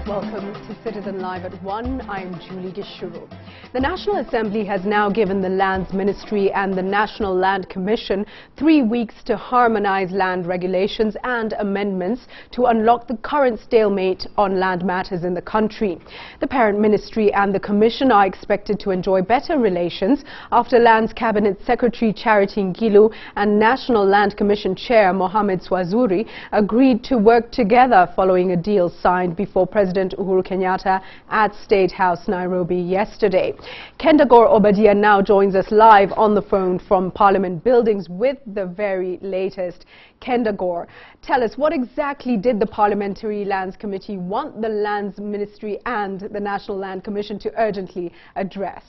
Welcome to Citizen Live at 1. I'm Julie Gishuru. The National Assembly has now given the Lands Ministry and the National Land Commission 3 weeks to harmonize land regulations and amendments to unlock the current stalemate on land matters in the country. The parent ministry and the commission are expected to enjoy better relations after Lands Cabinet Secretary Charity NGILU and National Land Commission Chair Mohammed SWAZURI agreed to work together following a deal signed before President Uhuru Kenyatta at State House, Nairobi yesterday. Kendagor Obadia now joins us live on the phone from Parliament buildings with the very latest. Kendagor, tell us, what exactly did the Parliamentary Lands Committee want the Lands Ministry and the National Land Commission to urgently address?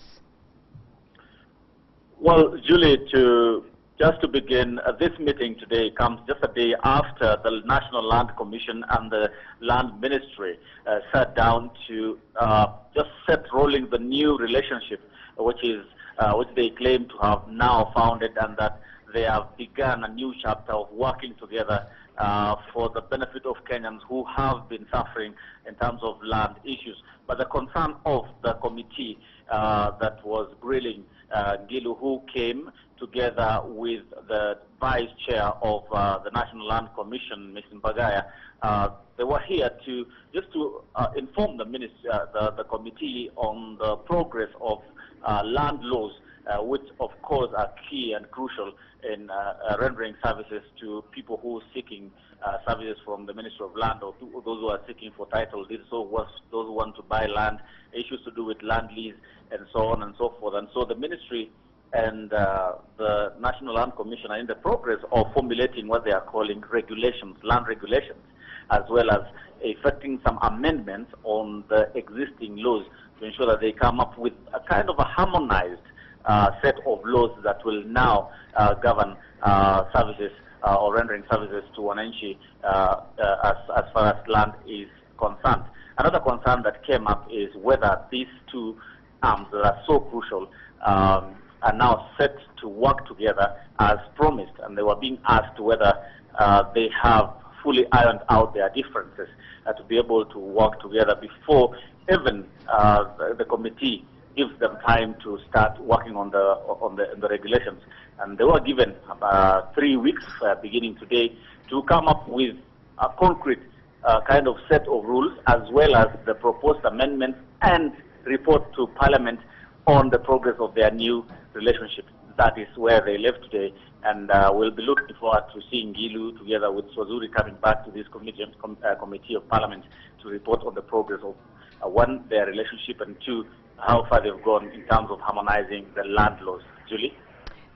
Well, Julie, just to begin, this meeting today comes just a day after the National Land Commission and the Land Ministry sat down to just set rolling the new relationship, which they claim to have now founded, and that they have begun a new chapter of working together for the benefit of Kenyans who have been suffering in terms of land issues. But the concern of the committee that was grilling NGILU, who came together with the Vice Chair of the National Land Commission, Ms. Mbagaya, they were here to inform the committee on the progress of land laws, which of course are key and crucial in rendering services to people who are seeking services from the Ministry of Land, or those who are seeking for title deeds, those who want to buy land, issues to do with land lease, and so on and so forth. And so the Ministry and the National Land Commission are in the progress of formulating what they are calling regulations, land regulations, as well as effecting some amendments on the existing laws to ensure that they come up with a kind of a harmonized set of laws that will now govern services or rendering services to Wananchi as far as land is concerned. Another concern that came up is whether these two arms that are so crucial are now set to work together as promised, and they were being asked whether they have fully ironed out their differences to be able to work together before even the committee gives them time to start working on the regulations. And they were given 3 weeks beginning today to come up with a concrete kind of set of rules, as well as the proposed amendments, and report to Parliament on the progress of their new relationship. That is where they left today, and we'll be looking forward to seeing NGILU together with SWAZURI coming back to this committee of Parliament to report on the progress of one, their relationship, and two, how far they've gone in terms of harmonizing the land laws. Julie?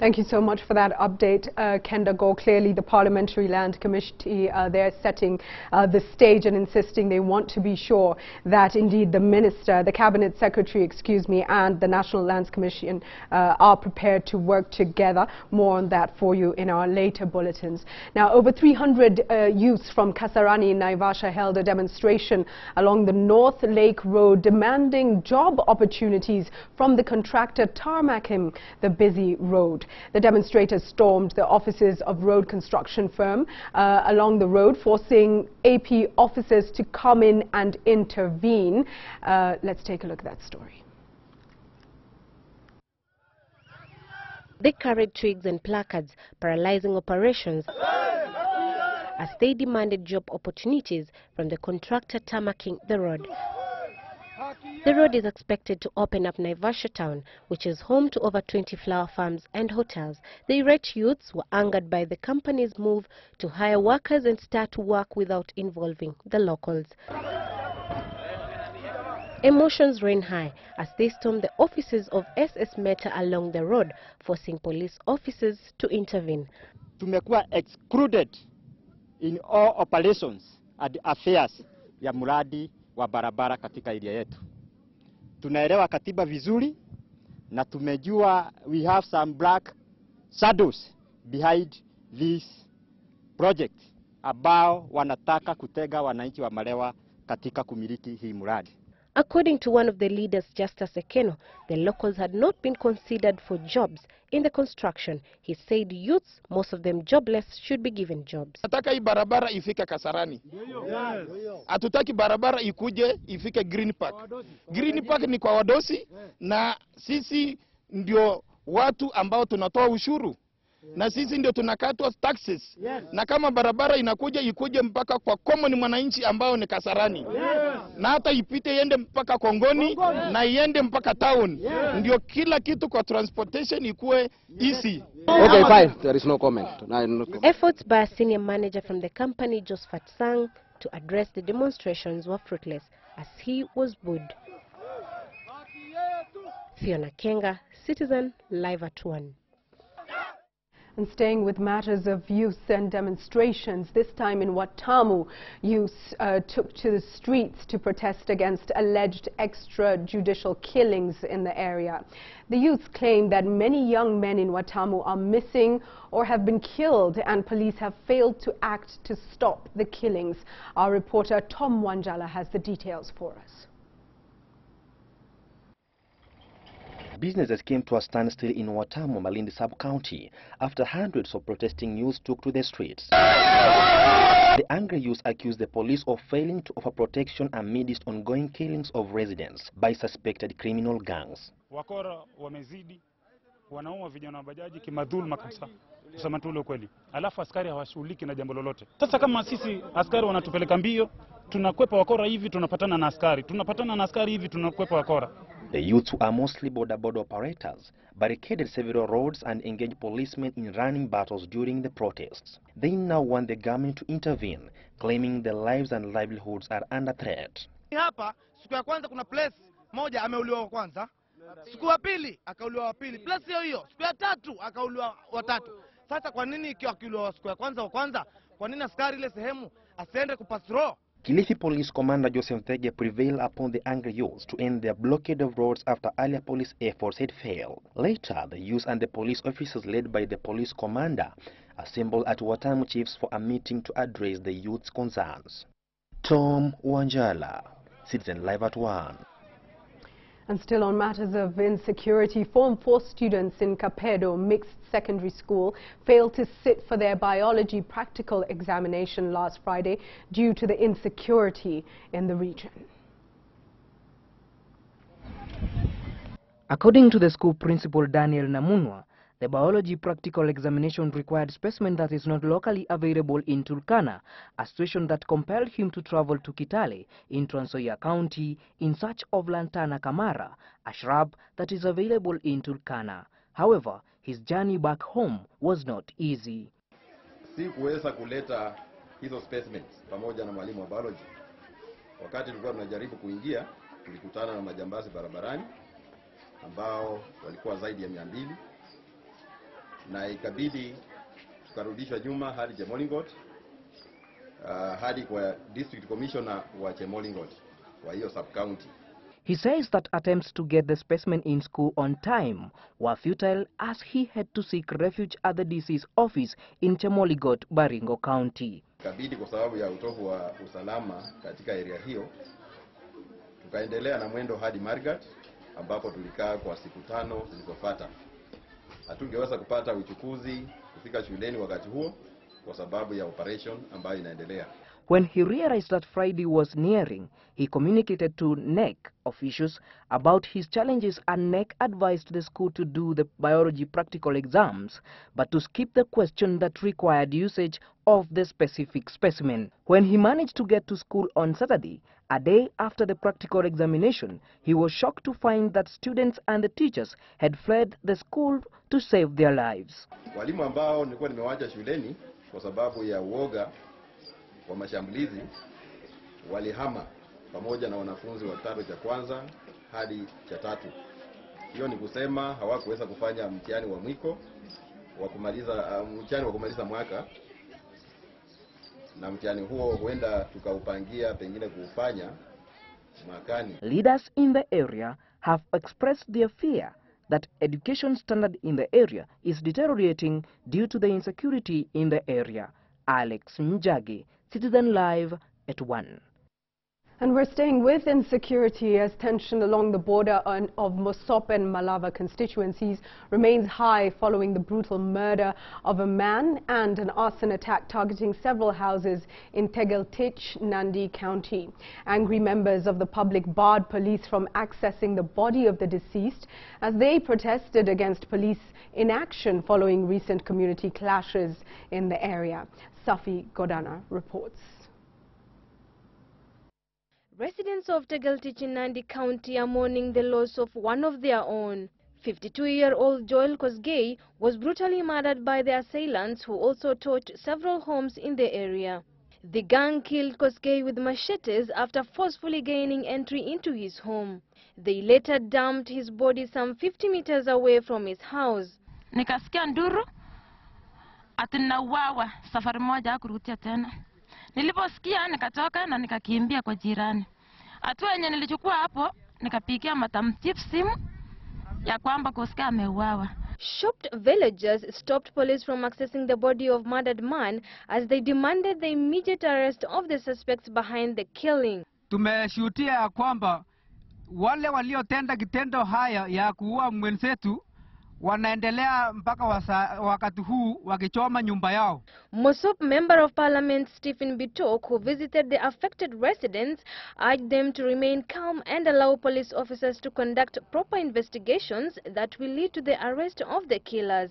Thank you so much for that update, Kendagor. Clearly, the Parliamentary Land Committee, they're setting the stage and insisting they want to be sure that indeed the Minister, the Cabinet Secretary, and the National Lands Commission are prepared to work together. More on that for you in our later bulletins. Now, over 300 youths from Kasarani in Naivasha held a demonstration along the North Lake Road demanding job opportunities from the contractor tarmacking the busy road. The demonstrators stormed the offices of road construction firm along the road, forcing AP officers to come in and intervene. Let's take a look at that story. They carried twigs and placards, paralyzing operations as they demanded job opportunities from the contractor tarmacking the road. The road is expected to open up Naivasha town, which is home to over 20 flower farms and hotels. The irate youths were angered by the company's move to hire workers and start work without involving the locals. Emotions ran high as they stormed the offices of SS Meta along the road, forcing police officers to intervene. Tumekuwa excluded in all operations and affairs ya mradi wa barabara katika area yetu. Tunaelewa katiba vizuri na tumejua we have some black shadows behind this project ambao wanataka kutega wananchi wa Malewa katika kumiliki hii mradi. According to one of the leaders, Justice Ekeno, the locals had not been considered for jobs in the construction. He said youths, most of them jobless, should be given jobs. Nataka hii barabara ifike Kasarani. Hatutaki barabara ikuje ifike Green Park. Green Park ni kwa wadosi na sisi ndio watu ambao tunatoa ushuru. Na sisi ndio tunakatwa taxes. Na kama barabara inakuja ikuje mpaka kwa common mwananchi ambao ni Kasarani. Na hata ipite iende mpaka Kongoni na iende mpaka town. Ndio kila kitu kwa transportation ikuwe easy. Okay, fine. There is no comment. Efforts by a senior manager from the company, Josephat Sang, to address the demonstrations were fruitless as he was booed. Fiona Kenga, Citizen, live at 1. And staying with matters of youth and demonstrations, this time in WATAMU, youths took to the streets to protest against alleged extrajudicial killings in the area. The youths claim that many young men in WATAMU are missing or have been killed, and police have failed to act to stop the killings. Our reporter Tom Wanjala has the details for us. Businesses came to a standstill in WATAMU, Malindi sub-county, after hundreds of protesting youths took to the streets. The angry youths accused the police of failing to offer protection amidst ongoing killings of residents by suspected criminal gangs. Wakora wamezidi, wanaua vijana wa bajaji kimadhuluma kabisa. Kusema tu kweli. Alafu askari hawashughuliki na jambo lolote. Sasa kama sisi askari wanatupeleka mbio, tunakwepa wakora hivi tunapatana na askari. Tunapatana na askari hivi tunakwepa wakora. The youths, who are mostly border operators, barricaded several roads and engaged policemen in running battles during the protests. They now want the government to intervene, claiming their lives and livelihoods are under threat. Hapa siku ya kwanza kuna place moja ameuliwa wa kwanza, siku ya pili akauliwa wa pili, place hiyo hiyo, siku ya tatu akauliwa wa tatu. Sasa kwa nini ikiwa akiuliwa siku ya kwanza wa kwanza, kwa nini askari ile sehemu asiende kupatrol? Kilifi Police Commander Joseph Thege prevailed upon the angry youths to end their blockade of roads after earlier police efforts had failed. Later, the youths and the police officers led by the police commander assembled at WATAMU chiefs for a meeting to address the youths' concerns. Tom Wanjala, Citizen Live at 1. And still on matters of insecurity, Form 4 students in KAPEDO Mixed Secondary School failed to sit for their biology practical examination last Friday due to the insecurity in the region. According to the school principal Daniel Namunwa, the biology practical examination required specimen that is not locally available in Turkana, a situation that compelled him to travel to Kitale in Trans Nzoia County in search of Lantana Camara, a shrub that is available in Turkana. However, his journey back home was not easy. Sikuweza kuleta hizo specimens pamoja na mwalimu wa biology. Wakati tulikuwa tunajaribu kuingia, tulikutana na majambazi barabarani ambao walikuwa zaidi ya 200. Na ikabidi tukarudishwa nyuma hadi Chemolingot, hadi kwa district commissioner wa Chemolingot wa hiyo sub county. He says that attempts to get the specimen in school on time were futile as he had to seek refuge at the DC's office in Chemolingot, Baringo County. Ikabidi kwa sababu ya utovu wa usalama katika area hiyo, tukaendelea na mwendo hadi Marigat ambapo tulikaa kwa siku 5 zilizofuata. Hatungeweza kupata uchukuzi kufika shuleni wakati huo kwa sababu ya operation ambayo inaendelea. When he realized that Friday was nearing, he communicated to NEC officials about his challenges, and NEC advised the school to do the biology practical exams, but to skip the question that required usage of the specific specimen. When he managed to get to school on Saturday, a day after the practical examination, he was shocked to find that students and the teachers had fled the school to save their lives. Walimu ambao nilikuwa nimewacha shuleni kwa sababu ya uoga wa mashambulizi walihama pamoja na wanafunzi wa kidato cha kwanza hadi cha 3. Hiyo ni kusema hawakuweza kufanya mtihani wa mwiko wa kumaliza mwaka, na mtihani huo huenda tukaupangia pengine kuufanya mwakani. Leaders in the area have expressed their fear that education standard in the area is deteriorating due to the insecurity in the area. Alex Njagi, Citizen Live at 1. And we're staying with insecurity as tension along the border of MOSOP and MALAVA constituencies remains high following the brutal murder of a man and an arson attack targeting several houses in Tegeltich, Nandi County. Angry members of the public barred police from accessing the body of the deceased as they protested against police inaction following recent community clashes in the area. Safi Godana reports. Residents of Tegeltich in Nandi County are mourning the loss of one of their own. 52-year-old Joel Kosgei was brutally murdered by the assailants who also torched several homes in the area. The gang killed Kosgei with machetes after forcefully gaining entry into his home. They later dumped his body some 50 meters away from his house. Nikasikia nduru ati nauawa safari moja kurudia tena. Niliposikia nikatoka na nikakimbia kwa jirani. Hatua yenye nilichukua hapo nikapigia matamchief simu ya kwamba Kosgei ameuawa. Shocked villagers stopped police from accessing the body of murdered man as they demanded the immediate arrest of the suspects behind the killing. Tumeshuhudia kwamba wale waliotenda kitendo haya ya kuua mwenzetu wanaendelea mpaka wakati huu wakichoma nyumba yao. MOSOP Member of Parliament Stephen Bitok, who visited the affected residents, urged them to remain calm and allow police officers to conduct proper investigations that will lead to the arrest of the killers.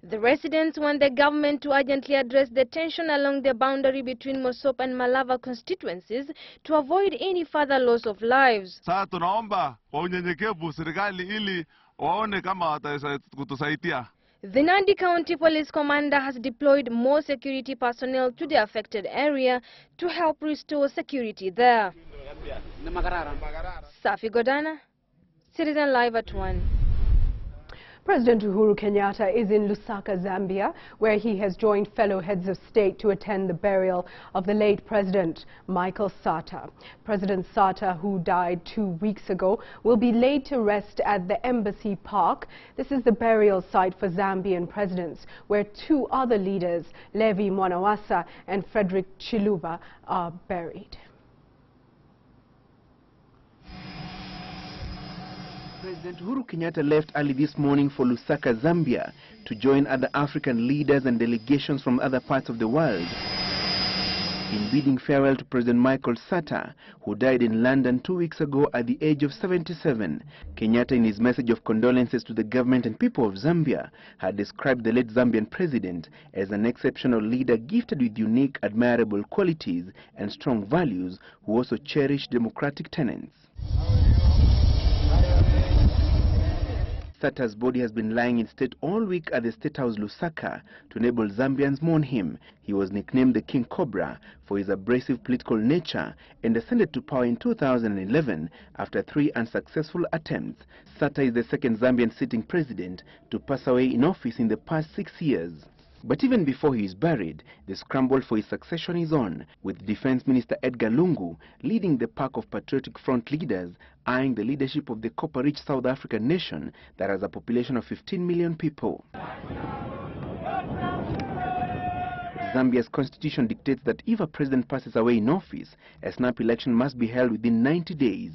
The residents want the government to urgently address the tension along the boundary between MOSOP and MALAVA constituencies to avoid any further loss of lives. Sasa tunaomba kwa unyenyekevu serikali ili waone kama watatusaidia. The Nandi County Police Commander has deployed more security personnel to the affected area to help restore security there. Safi Godana, Citizen Live at 1. President Uhuru Kenyatta is in Lusaka, Zambia, where he has joined fellow heads of state to attend the burial of the late President Michael Sata. President Sata, who died 2 weeks ago, will be laid to rest at the Embassy Park. This is the burial site for Zambian presidents, where two other leaders, Levi Mwanawasa and Frederick Chiluba, are buried. President Uhuru Kenyatta left early this morning for Lusaka, Zambia, to join other African leaders and delegations from other parts of the world in bidding farewell to President Michael Sata, who died in London 2 weeks ago at the age of 77. Kenyatta, in his message of condolences to the government and people of Zambia, had described the late Zambian president as an exceptional leader gifted with unique, admirable qualities and strong values, who also cherished democratic tenets. Sata's body has been lying in state all week at the State House Lusaka to enable Zambians mourn him. He was nicknamed the King Cobra for his abrasive political nature and ascended to power in 2011 after 3 unsuccessful attempts. Sata is the second Zambian sitting president to pass away in office in the past 6 years. But even before he is buried, the scramble for his succession is on, with Defense Minister Edgar Lungu leading the pack of Patriotic Front leaders eyeing the leadership of the copper-rich South African nation that has a population of 15 million people. Zambia's constitution dictates that if a president passes away in office, a snap election must be held within 90 days.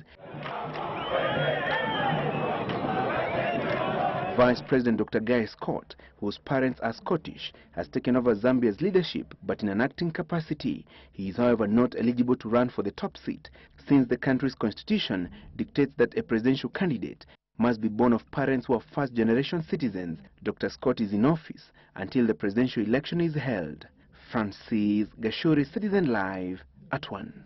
Vice President Dr. Guy Scott, whose parents are Scottish, has taken over Zambia's leadership, but in an acting capacity. He is, however, not eligible to run for the top seat, since the country's constitution dictates that a presidential candidate must be born of parents who are first-generation citizens. Dr. Scott is in office until the presidential election is held. Francis Gashuri, Citizen Live at 1.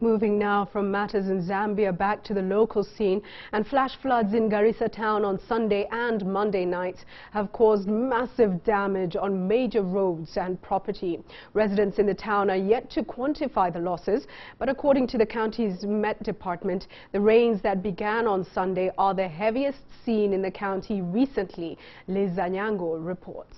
Moving now from matters in Zambia back to the local scene, and flash floods in Garissa town on Sunday and Monday nights have caused massive damage on major roads and property. Residents in the town are yet to quantify the losses, but according to the county's Met Department, the rains that began on Sunday are the heaviest seen in the county recently. Liz Anyango reports.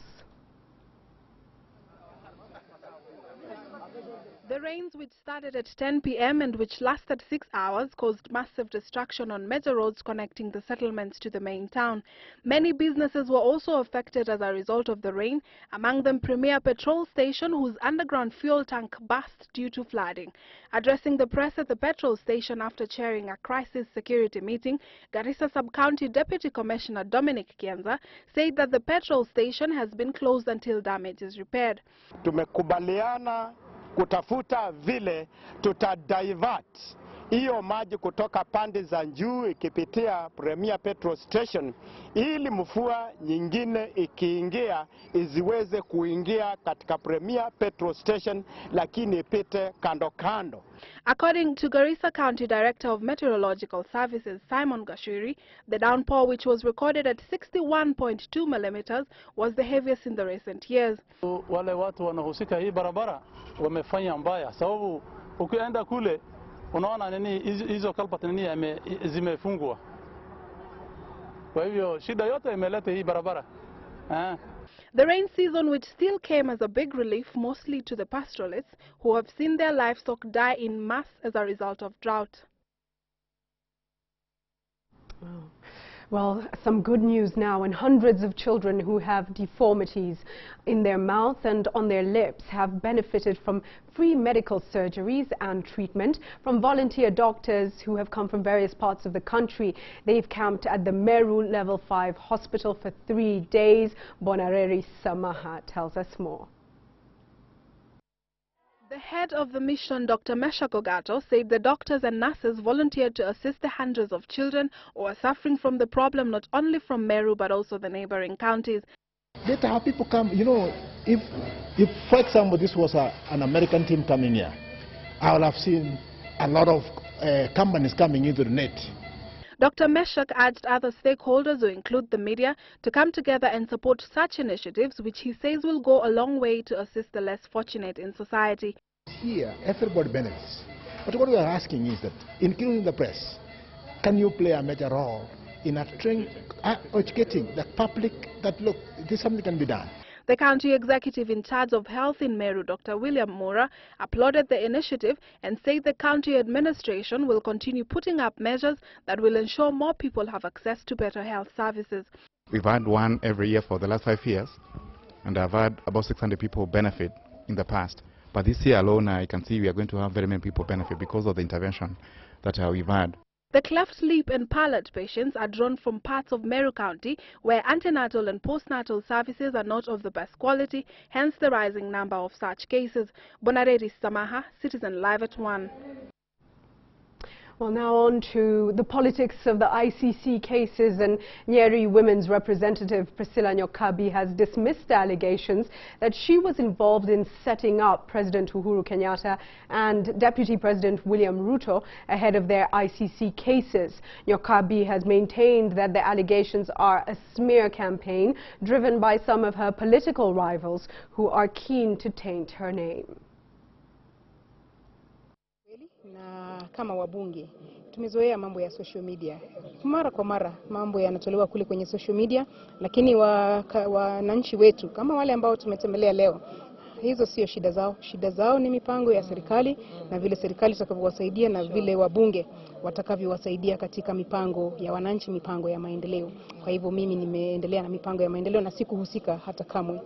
The rains, which started at 10 p.m. and which lasted 6 hours, caused massive destruction on major roads connecting the settlements to the main town. Many businesses were also affected as a result of the rain, among them Premier Petrol Station, whose underground fuel tank burst due to flooding. Addressing the press at the petrol station after chairing a crisis security meeting, Garissa Sub-County Deputy Commissioner Dominic Kienza said that the petrol station has been closed until damage is repaired. Tumekubaliana kutafuta vile tutadivert hiyo maji kutoka pande za juu ikipitia Premier Petrol Station ili mvua nyingine ikiingia iziweze kuingia katika Premier Petrol Station lakini ipite kando kando. According to Garissa County Director of Meteorological Services Simon Gashuri, the downpour, which was recorded at 61.2 millimeters, was the heaviest in the recent years. Wale watu wanahusika hii barabara wamefanya mbaya, sababu ukienda kule unaona nini hizo kalpati nini zimefungwa. Kwa hivyo shida yote imeleta hii barabara. The rain season, which still came as a big relief mostly to the pastoralists who have seen their livestock die in mass as a result of drought. Well, some good news now, and hundreds of children who have deformities in their mouth and on their lips have benefited from free medical surgeries and treatment from volunteer doctors who have come from various parts of the country. They've camped at the MERU Level 5 hospital for 3 days. Bonareri Samaha tells us more. The head of the mission, Dr. Mesha Kogato, said the doctors and nurses volunteered to assist the hundreds of children who are suffering from the problem not only from Meru but also the neighboring counties. Later, how people come, you know, if for example this was an American team coming here, I would have seen a lot of companies coming into the net. Dr. Meshak urged other stakeholders, who include the media, to come together and support such initiatives, which he says will go a long way to assist the less fortunate in society. Here, everybody benefits. But what we are asking is that, including the press, can you play a major role in educating the public that, look, this something can be done? The county executive in charge of health in Meru, Dr. William Mura, applauded the initiative and said the county administration will continue putting up measures that will ensure more people have access to better health services. We've had one every year for the last 5 years, and I've had about 600 people benefit in the past. But this year alone, I can see we are going to have very many people benefit because of the intervention that we've had. The cleft lip and palate patients are drawn from parts of Meru County where antenatal and postnatal services are not of the best quality, hence the rising number of such cases. Bonareri Samaha, Citizen Live at 1. Well, now on to the politics of the ICC cases, and Nyeri Women's representative Priscilla Nyokabi has dismissed allegations that she was involved in setting up President Uhuru Kenyatta and Deputy President William Ruto ahead of their ICC cases. Nyokabi has maintained that the allegations are a smear campaign driven by some of her political rivals who are keen to taint her name. Na kama wabunge tumezoea mambo ya social media. Mara kwa mara mambo yanatolewa kule kwenye social media, lakini wananchi wetu kama wale ambao tumetembelea leo, hizo sio shida zao. Shida zao ni mipango ya serikali na vile serikali itakavyowasaidia na vile wabunge watakavyowasaidia katika mipango ya wananchi, mipango ya maendeleo. Kwa hivyo mimi nimeendelea na mipango ya maendeleo na sikuhusika hata kamwe.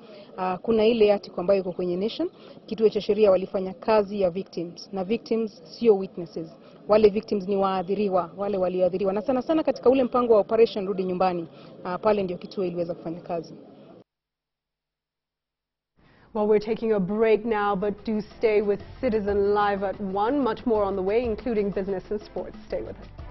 Kuna ile article ambayo iko kwenye Nation, kituo cha sheria walifanya kazi ya victims, na victims sio witnesses. Wale victims ni waathiriwa, wale walioathiriwa, na sana sana katika ule mpango wa Operation Rudi Nyumbani, pale ndio kituo iliweza kufanya kazi. Well, we're taking a break now, but do stay with Citizen Live at 1. Much more on the way, including business and sports. Stay with us.